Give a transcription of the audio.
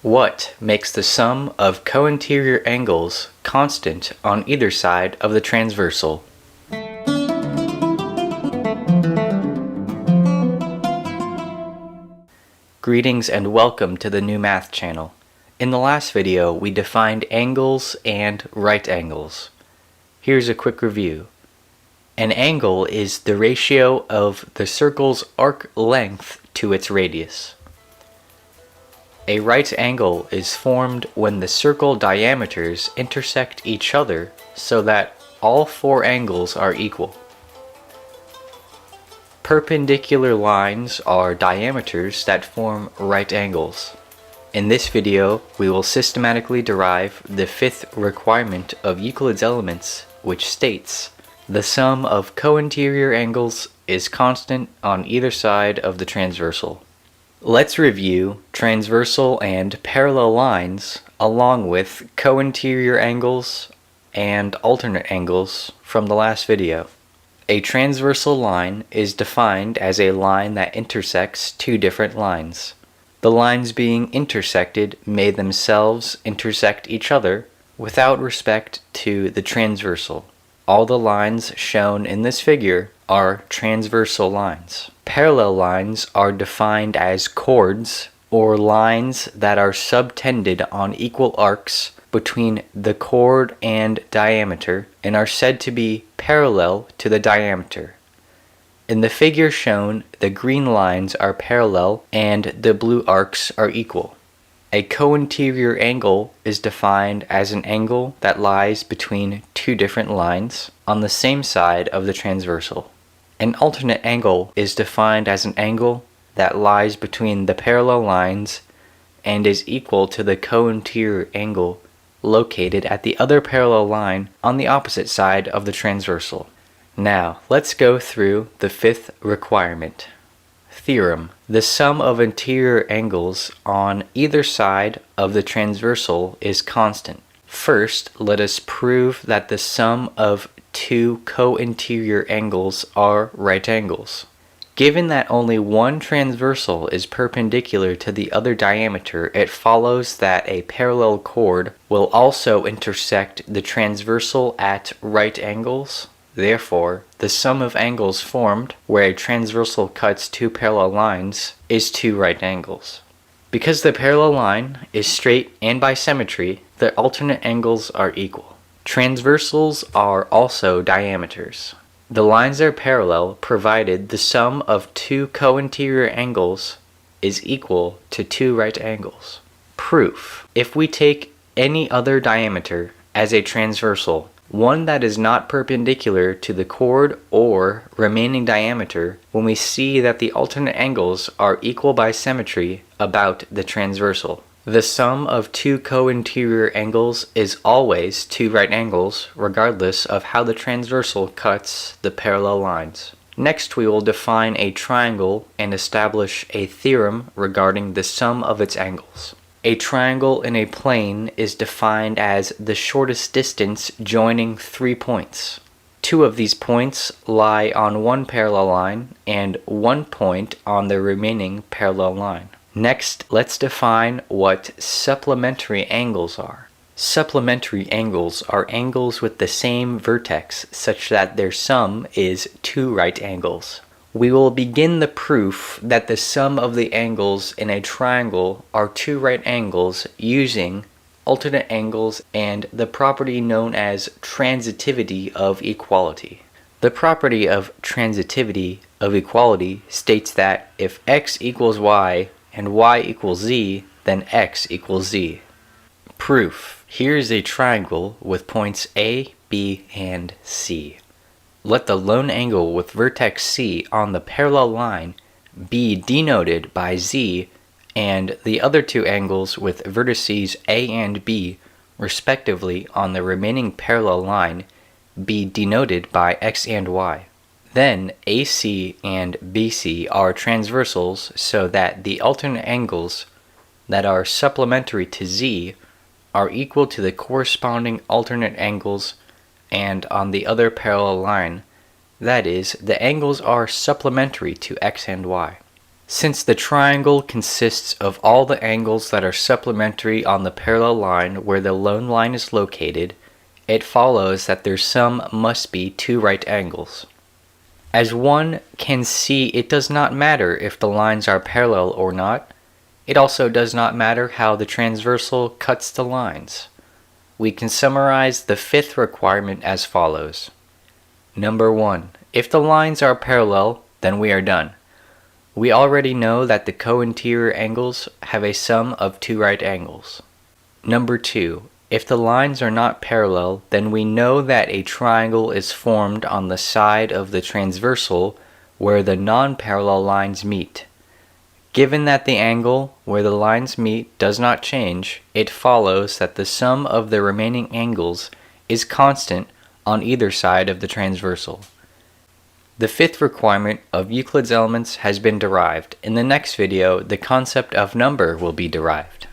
What makes the sum of cointerior angles constant on either side of the transversal? Greetings and welcome to the new math channel. In the last video, we defined angles and right angles. Here's a quick review. An angle is the ratio of the circle's arc length to its radius. A right angle is formed when the circle diameters intersect each other so that all four angles are equal. Perpendicular lines are diameters that form right angles. In this video, we will systematically derive the fifth requirement of Euclid's elements, which states, the sum of cointerior angles is constant on either side of the transversal. Let's review transversal and parallel lines along with cointerior angles and alternate angles from the last video. A transversal line is defined as a line that intersects two different lines. The lines being intersected may themselves intersect each other without respect to the transversal. All the lines shown in this figure are transversal lines. Parallel lines are defined as chords or lines that are subtended on equal arcs between the chord and diameter and are said to be parallel to the diameter. In the figure shown, the green lines are parallel and the blue arcs are equal. A cointerior angle is defined as an angle that lies between two different lines on the same side of the transversal. An alternate angle is defined as an angle that lies between the parallel lines and is equal to the cointerior angle located at the other parallel line on the opposite side of the transversal. Now, let's go through the fifth requirement. Theorem. The sum of interior angles on either side of the transversal is constant. First, let us prove that the sum of two cointerior angles are right angles. Given that only one transversal is perpendicular to the other diameter, it follows that a parallel chord will also intersect the transversal at right angles. Therefore, the sum of angles formed where a transversal cuts two parallel lines is two right angles. Because the parallel line is straight and by symmetry, the alternate angles are equal. Transversals are also diameters. The lines are parallel provided the sum of two cointerior angles is equal to two right angles. Proof. If we take any other diameter as a transversal, one that is not perpendicular to the chord or remaining diameter, when we see that the alternate angles are equal by symmetry about the transversal. The sum of two cointerior angles is always two right angles, regardless of how the transversal cuts the parallel lines. Next, we will define a triangle and establish a theorem regarding the sum of its angles. A triangle in a plane is defined as the shortest distance joining 3 points. Two of these points lie on one parallel line and 1 point on the remaining parallel line. Next, let's define what supplementary angles are. Supplementary angles are angles with the same vertex such that their sum is two right angles. We will begin the proof that the sum of the angles in a triangle are two right angles using alternate angles and the property known as transitivity of equality. The property of transitivity of equality states that if x equals y and y equals z, then x equals z. Proof. Here is a triangle with points A, B, and C. Let the lone angle with vertex C on the parallel line be denoted by Z and the other two angles with vertices A and B respectively on the remaining parallel line be denoted by X and Y. Then AC and BC are transversals so that the alternate angles that are supplementary to Z are equal to the corresponding alternate angles and on the other parallel line, that is, the angles are supplementary to X and Y. Since the triangle consists of all the angles that are supplementary on the parallel line where the lone line is located, it follows that their sum must be two right angles. As one can see, it does not matter if the lines are parallel or not. It also does not matter how the transversal cuts the lines. We can summarize the fifth requirement as follows. Number 1. If the lines are parallel, then we are done. We already know that the cointerior angles have a sum of two right angles. Number 2. If the lines are not parallel, then we know that a triangle is formed on the side of the transversal where the non-parallel lines meet. Given that the angle where the lines meet does not change, it follows that the sum of the remaining angles is constant on either side of the transversal. The fifth requirement of Euclid's elements has been derived. In the next video, the concept of number will be derived.